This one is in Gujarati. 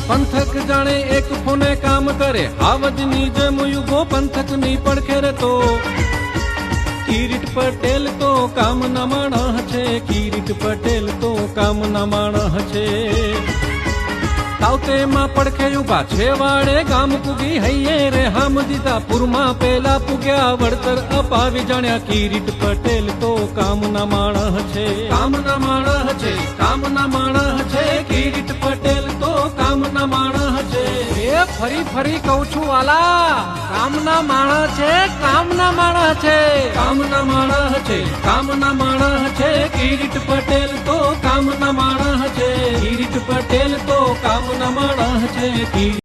પંથક જાણે એક ફોને કામ કરે, આવજની જેમ યુગો પંથક ની પડખે રે તો કિરીટ પટેલ તો કામના માણસ છે, કિરીટ પટેલ તો કામના માણસ છે. તાવતેમાં પડખે ઉભા છેવાડે ગામ પૂગી હૈયે રે હામદીદાપુરમાં પેલા પૂગ્યા વળતર અપાવી જાણ્યા કિરીટ પટેલ તો કામના માણસ છે, કામના માણસ છે, કામના માણસ છે, કિરીટ પટેલ તો કામના માણસ છે. એ ફરી ફરી કહું છું વાલા, કામના માણસ છે, કામના માણસ છે, કામના માણસ છે, કામના માણસ છે, કિરીટ પટેલ તો કામના માણસ છે, કિરીટ પટેલ તો કામના માણસ છે.